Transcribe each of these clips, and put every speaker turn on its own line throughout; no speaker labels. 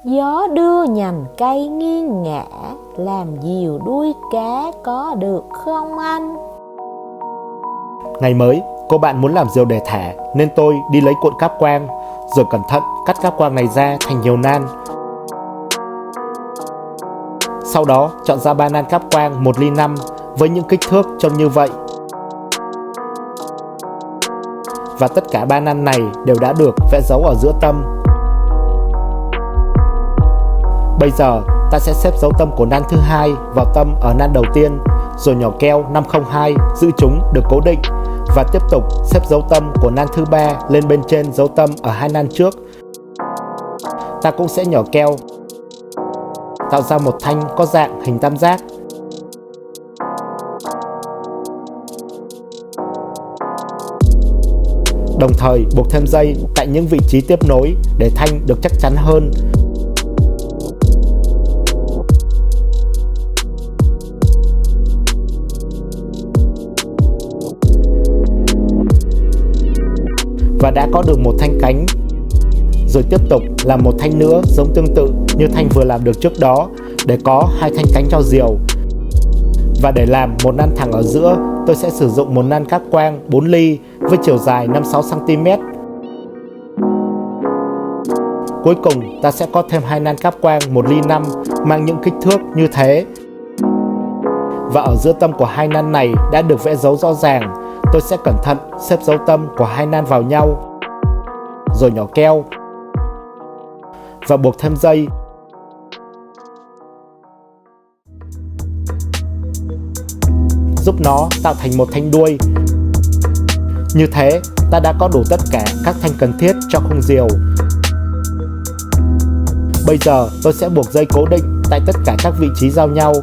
Gió đưa nhành cây nghiêng ngả, làm dìu đuôi cá có được không anh?
Ngày mới, cô bạn muốn làm diều để thả nên tôi đi lấy cuộn cáp quang, rồi cẩn thận cắt cáp quang này ra thành nhiều nan. Sau đó chọn ra 3 nan cáp quang 1 ly 5 với những kích thước trông như vậy. Và tất cả 3 nan này đều đã được vẽ dấu ở giữa tâm. Bây giờ ta sẽ xếp dấu tâm của nan thứ hai vào tâm ở nan đầu tiên, rồi nhỏ keo 502 giữ chúng được cố định, và tiếp tục xếp dấu tâm của nan thứ ba lên bên trên dấu tâm ở 2 nan trước. Ta cũng sẽ nhỏ keo tạo ra một thanh có dạng hình tam giác. Đồng thời buộc thêm dây tại những vị trí tiếp nối để thanh được chắc chắn hơn. Và đã có được một thanh cánh. Rồi tiếp tục làm một thanh nữa giống tương tự như thanh vừa làm được trước đó để có 2 thanh cánh cho diều. Và để làm một nan thẳng ở giữa, tôi sẽ sử dụng một nan cáp quang 4 ly với chiều dài 5-6 cm. Cuối cùng ta sẽ có thêm 2 nan cáp quang 1 ly 5 mang những kích thước như thế. Và ở giữa tâm của 2 nan này đã được vẽ dấu rõ ràng. Tôi sẽ cẩn thận xếp dấu tâm của 2 nan vào nhau, rồi nhỏ keo và buộc thêm dây. Giúp nó tạo thành một thanh đuôi. Như thế, ta đã có đủ tất cả các thanh cần thiết cho khung diều. Bây giờ tôi sẽ buộc dây cố định tại tất cả các vị trí giao nhau.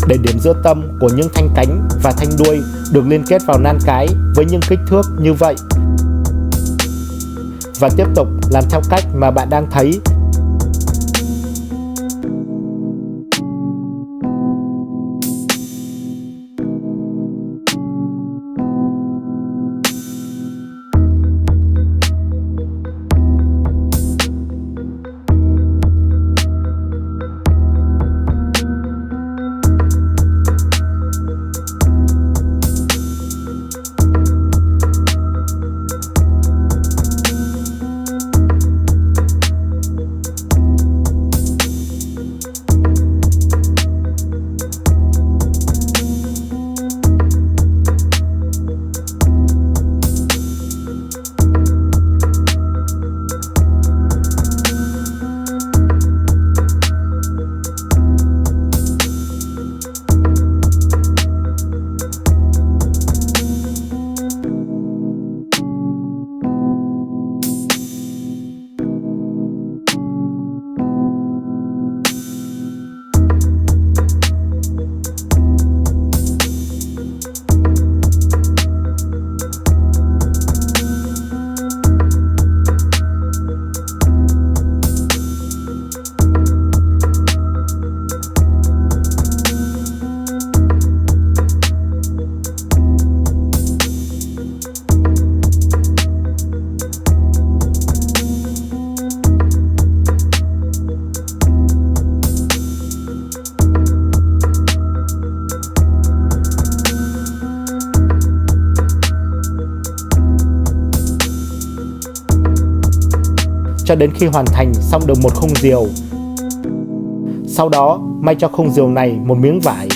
Để điểm giữa tâm của những thanh cánh và thanh đuôi được liên kết vào nan cái với những kích thước như vậy. Và tiếp tục làm theo cách mà bạn đang thấy. Cho đến khi hoàn thành xong được một khung diều. Sau đó may cho khung diều này một miếng vải.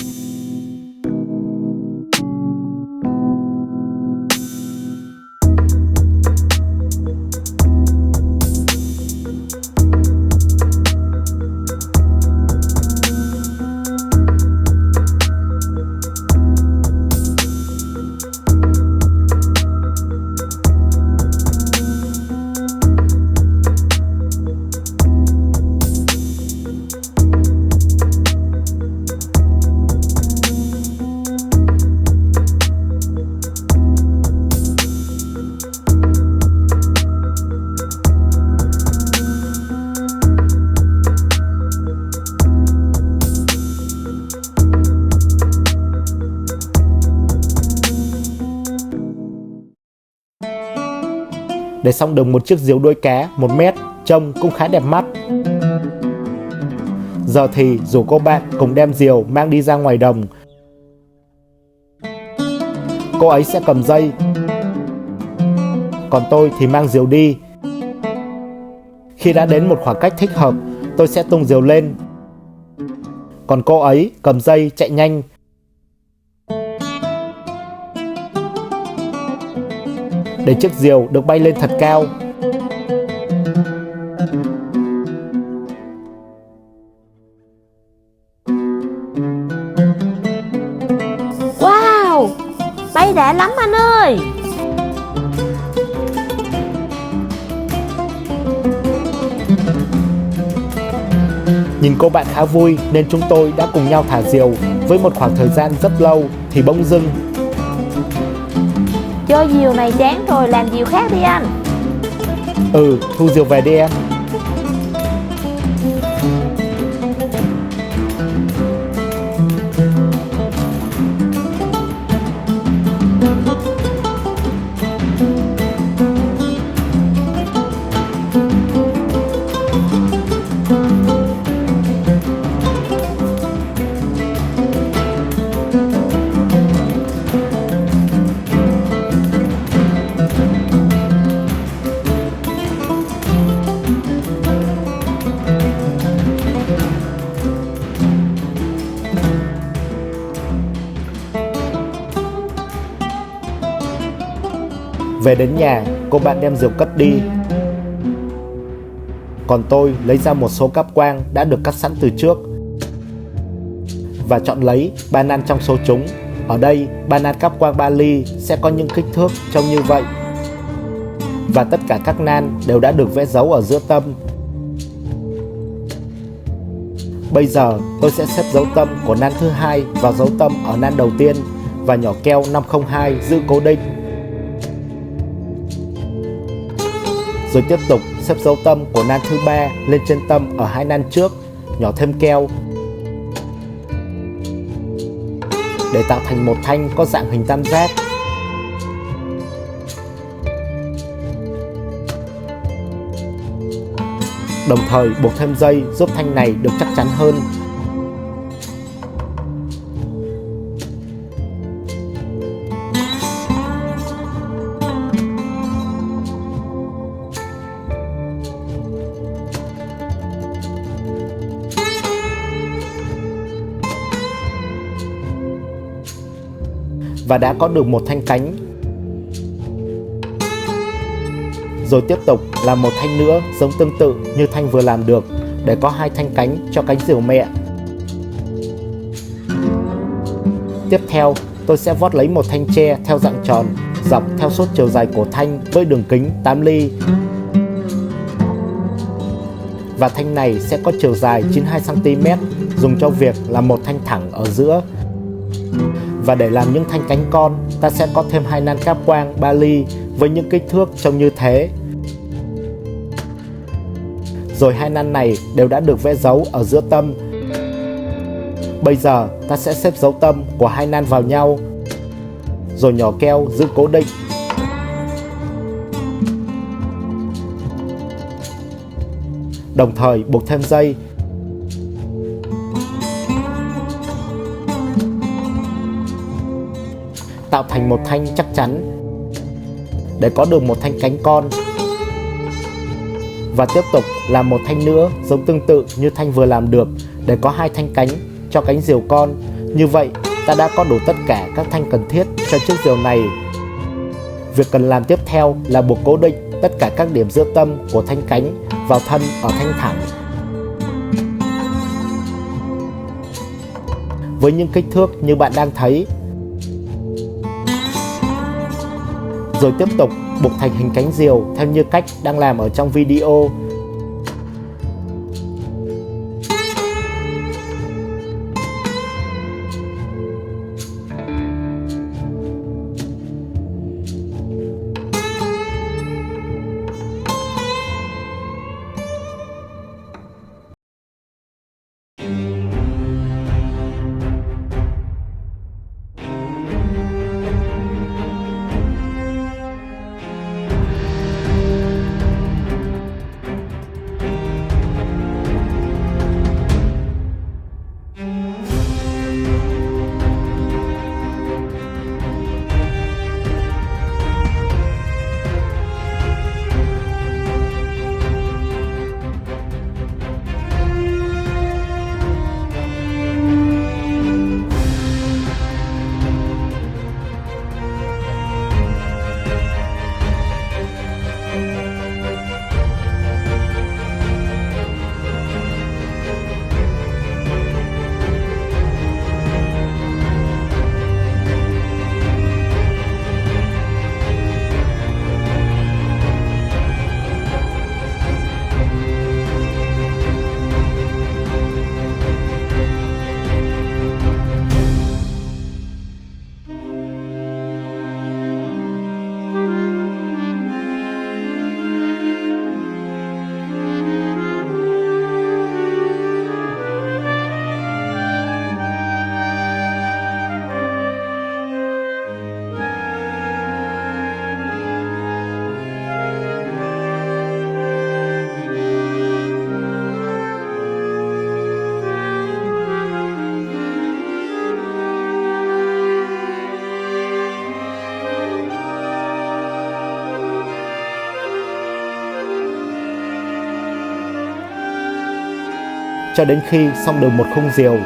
để xong được một chiếc diều đuôi cá 1 mét, trông cũng khá đẹp mắt. Giờ thì rủ cô bạn cùng đem diều mang đi ra ngoài đồng. Cô ấy sẽ cầm dây, còn tôi thì mang diều đi. Khi đã đến một khoảng cách thích hợp, tôi sẽ tung diều lên, còn cô ấy cầm dây chạy nhanh. Để chiếc diều được bay lên thật cao.
Wow, bay đã lắm anh ơi.
Nhìn cô bạn khá vui nên chúng tôi đã cùng nhau thả diều. Với một khoảng thời gian rất lâu thì bỗng dưng:
Chơi diều này chán rồi, làm diều khác đi anh.
Thu diều về đi em. Về đến nhà, cô bạn đem diều cất đi. Còn tôi lấy ra một số cáp quang đã được cắt sẵn từ trước và chọn lấy 3 nan trong số chúng. Ở đây 3 nan cáp quang 3 ly sẽ có những kích thước trông như vậy, và tất cả các nan đều đã được vẽ dấu ở giữa tâm. Bây giờ tôi sẽ xếp dấu tâm của nan thứ hai vào dấu tâm ở nan đầu tiên và nhỏ keo 502 giữ cố định. Rồi tiếp tục xếp dấu tâm của nan thứ ba lên trên tâm ở 2 nan trước, nhỏ thêm keo để tạo thành một thanh có dạng hình tam giác. Đồng thời buộc thêm dây giúp thanh này được chắc chắn hơn. Và đã có được một thanh cánh. Rồi tiếp tục làm một thanh nữa giống tương tự như thanh vừa làm được để có 2 thanh cánh cho cánh diều mẹ. Tiếp theo, tôi sẽ vót lấy một thanh tre theo dạng tròn, dọc theo suốt chiều dài của thanh với đường kính 8 ly. Và thanh này sẽ có chiều dài 92 cm, dùng cho việc làm một thanh thẳng ở giữa. Và để làm những thanh cánh con, ta sẽ có thêm 2 nan cáp quang 3 ly với những kích thước trông như thế. Rồi 2 nan này đều đã được vẽ dấu ở giữa tâm. Bây giờ ta sẽ xếp dấu tâm của 2 nan vào nhau, rồi nhỏ keo giữ cố định. Đồng thời buộc thêm dây. Tạo thành một thanh chắc chắn để có được một thanh cánh con. Và tiếp tục làm một thanh nữa giống tương tự như thanh vừa làm được để có 2 thanh cánh cho cánh diều con. Như vậy ta đã có đủ tất cả các thanh cần thiết cho chiếc diều này. Việc cần làm tiếp theo là buộc cố định tất cả các điểm giữa tâm của thanh cánh vào thân ở thanh thẳng với những kích thước như bạn đang thấy. Rồi tiếp tục buộc thành hình cánh diều theo như cách đang làm ở trong video. cho đến khi xong được một khung diều.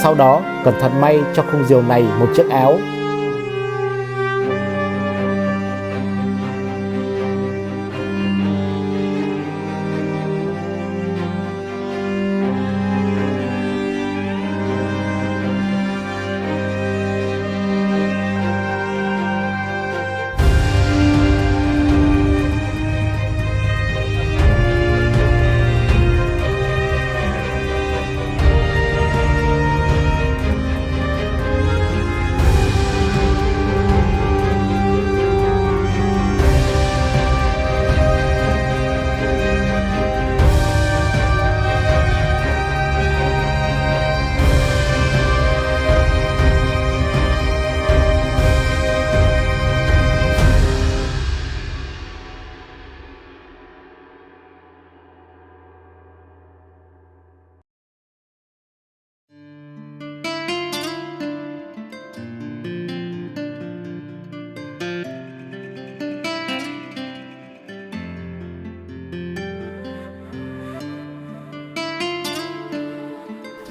Sau đó cẩn thận may cho khung diều này một chiếc áo.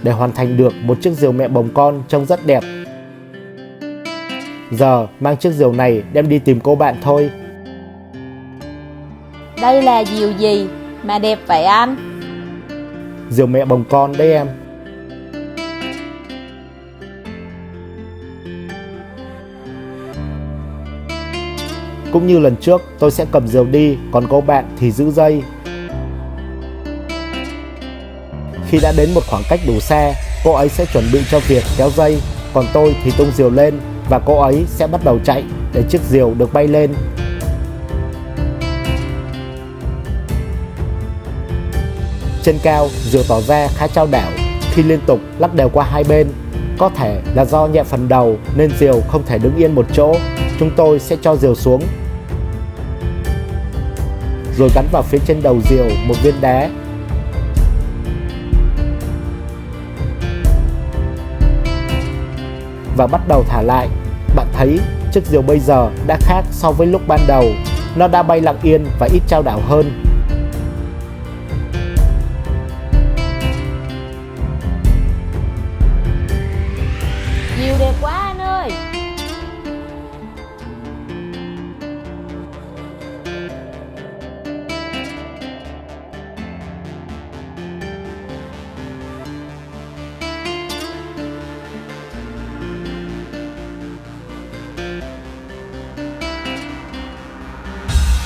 Để hoàn thành được một chiếc diều mẹ bồng con trông rất đẹp. Giờ mang chiếc diều này đem đi tìm cô bạn thôi.
Đây là diều gì mà đẹp vậy anh?
Diều mẹ bồng con đấy em. Cũng như lần trước, tôi sẽ cầm diều đi, còn cô bạn thì giữ dây. Khi đã đến một khoảng cách đủ xa, cô ấy sẽ chuẩn bị cho việc kéo dây, còn tôi thì tung diều lên và cô ấy sẽ bắt đầu chạy để chiếc diều được bay lên. Trên cao, diều tỏ ra khá chao đảo khi liên tục lắc đều qua hai bên. Có thể là do nhẹ phần đầu nên diều không thể đứng yên một chỗ. Chúng tôi sẽ cho diều xuống, rồi gắn vào phía trên đầu diều một viên đá. Và bắt đầu thả lại. Bạn thấy chiếc diều bây giờ đã khác so với lúc ban đầu. Nó đã bay lặng yên và ít chao đảo hơn.
Diều đẹp quá anh ơi.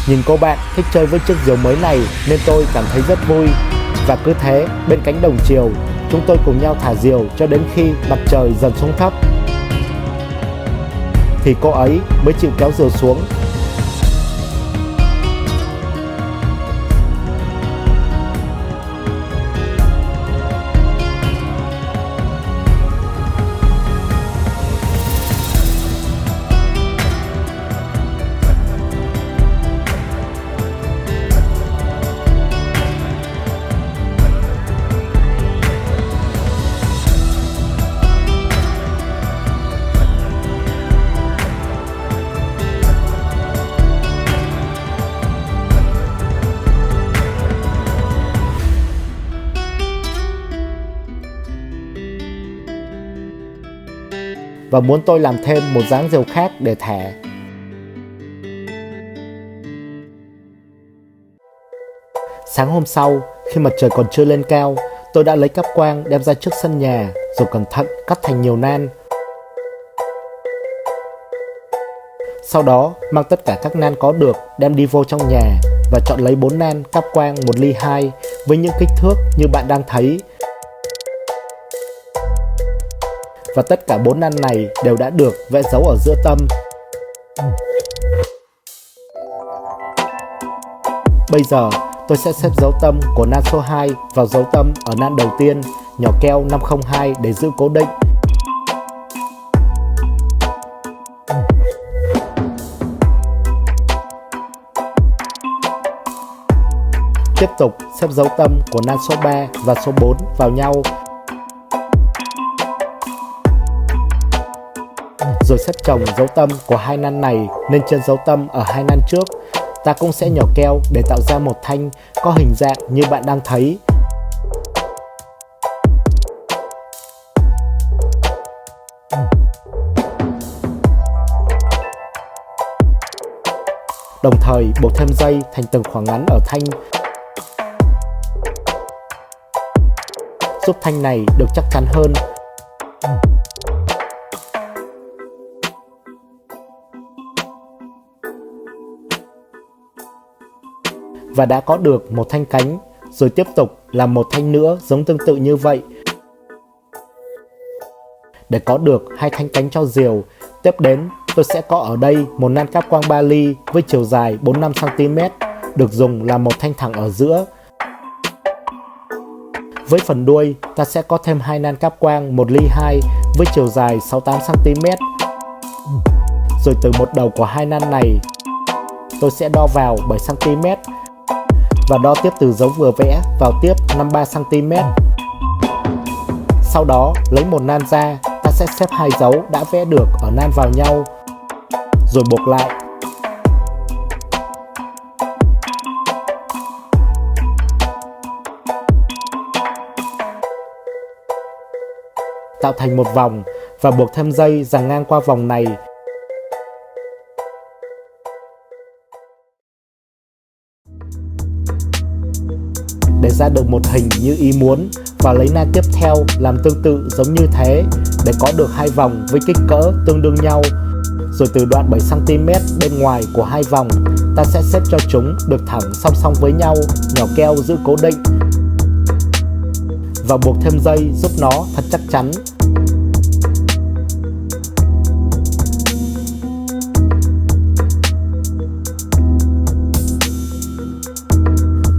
Nhìn cô bạn thích chơi với chiếc diều mới này nên tôi cảm thấy rất vui. Và cứ thế, bên cánh đồng chiều, chúng tôi cùng nhau thả diều cho đến khi mặt trời dần xuống thấp. Thì cô ấy mới chịu kéo diều xuống. Và muốn tôi làm thêm một dáng diều khác để thả. Sáng hôm sau, khi mặt trời còn chưa lên cao, tôi đã lấy cáp quang đem ra trước sân nhà, rồi cẩn thận cắt thành nhiều nan. Sau đó, mang tất cả các nan có được đem đi vô trong nhà và chọn lấy 4 nan cáp quang 1 ly 2 với những kích thước như bạn đang thấy. Và tất cả 4 nan này đều đã được vẽ dấu ở giữa tâm. Bây giờ tôi sẽ xếp dấu tâm của nan số 2 vào dấu tâm ở nan đầu tiên, nhỏ keo 502 để giữ cố định. Tiếp tục xếp dấu tâm của nan số 3 và số 4 vào nhau. Rồi xếp chồng dấu tâm của hai nan này lên trên dấu tâm ở hai nan trước. Ta cũng sẽ nhỏ keo để tạo ra một thanh có hình dạng như bạn đang thấy Đồng thời buộc thêm dây thành từng khoảng ngắn ở thanh, giúp thanh này được chắc chắn hơn. Và đã có được một thanh cánh, rồi tiếp tục làm một thanh nữa giống tương tự như vậy. Để có được hai thanh cánh cho diều, tiếp đến tôi sẽ có ở đây một nan cáp quang 3 ly với chiều dài 45cm, được dùng làm một thanh thẳng ở giữa. Với phần đuôi, ta sẽ có thêm hai nan cáp quang 1 ly 2 với chiều dài 68cm. Rồi từ một đầu của hai nan này, tôi sẽ đo vào 7cm và đo tiếp từ dấu vừa vẽ vào tiếp 53cm. Sau đó lấy một nan ra, ta sẽ xếp hai dấu đã vẽ được ở nan vào nhau, rồi buộc lại. Tạo thành một vòng và buộc thêm dây dằng ngang qua vòng này. Để ra được một hình như ý muốn, và lấy nan tiếp theo làm tương tự giống như thế để có được hai vòng với kích cỡ tương đương nhau. Rồi từ đoạn 7cm bên ngoài của hai vòng, ta sẽ xếp cho chúng được thẳng song song với nhau, nhỏ keo giữ cố định và buộc thêm dây giúp nó thật chắc chắn.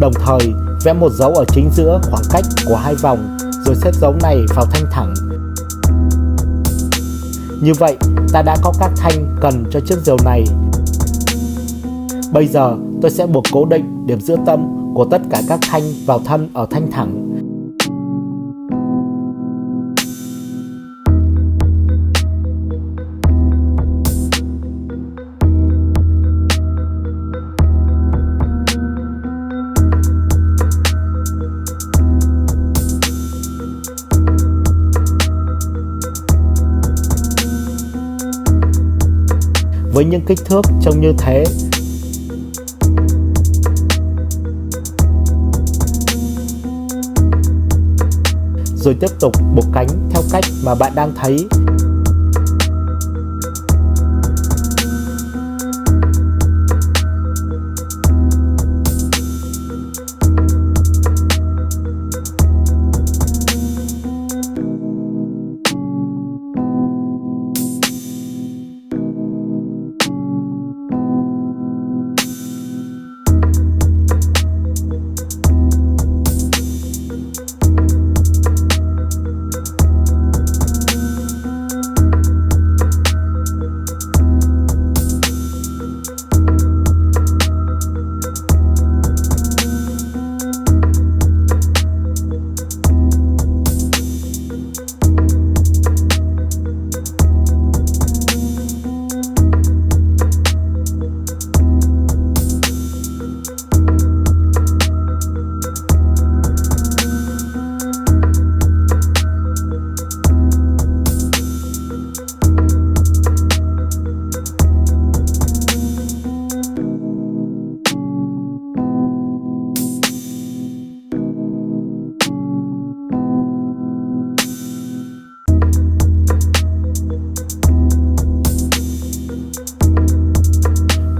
Đồng thời vẽ một dấu ở chính giữa khoảng cách của hai vòng, rồi xếp dấu này vào thanh thẳng. Như vậy ta đã có các thanh cần cho chiếc diều này. Bây giờ tôi sẽ buộc cố định điểm giữa tâm của tất cả các thanh vào thân ở thanh thẳng. Với những kích thước trông như thế, rồi tiếp tục buộc cánh theo cách mà bạn đang thấy.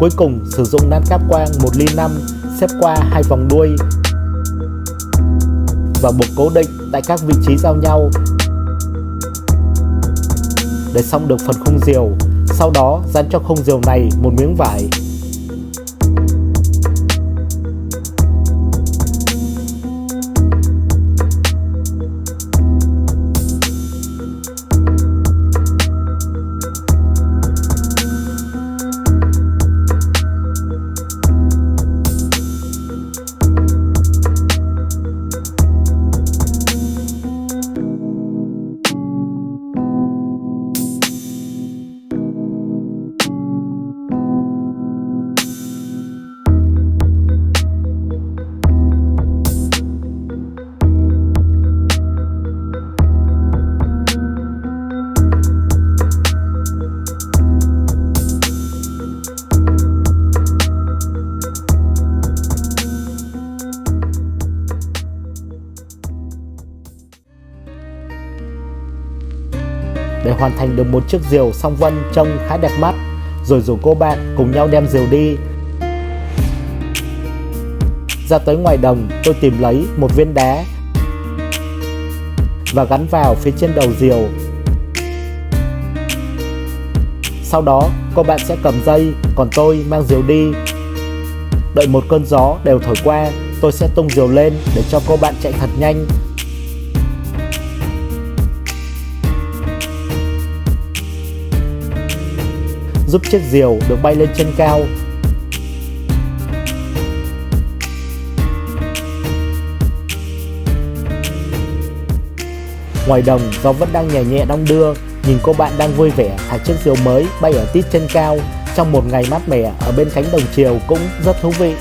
Cuối cùng sử dụng nan cáp quang 1 ly 5 xếp qua hai vòng đuôi và buộc cố định tại các vị trí giao nhau để xong được phần khung diều. Sau đó dán cho khung diều này một miếng vải. để hoàn thành được một chiếc diều song vân trông khá đẹp mắt, rồi rủ cô bạn cùng nhau đem diều đi. Ra tới ngoài đồng, tôi tìm lấy một viên đá và gắn vào phía trên đầu diều. Sau đó, cô bạn sẽ cầm dây, còn tôi mang diều đi. Đợi một cơn gió đều thổi qua, tôi sẽ tung diều lên để cho cô bạn chạy thật nhanh. Giúp chiếc diều được bay lên trên cao. Ngoài đồng, gió vẫn đang nhẹ nhẹ đong đưa, nhìn cô bạn đang vui vẻ thả chiếc diều mới bay ở tít trên cao trong một ngày mát mẻ ở bên cánh đồng chiều cũng rất thú vị.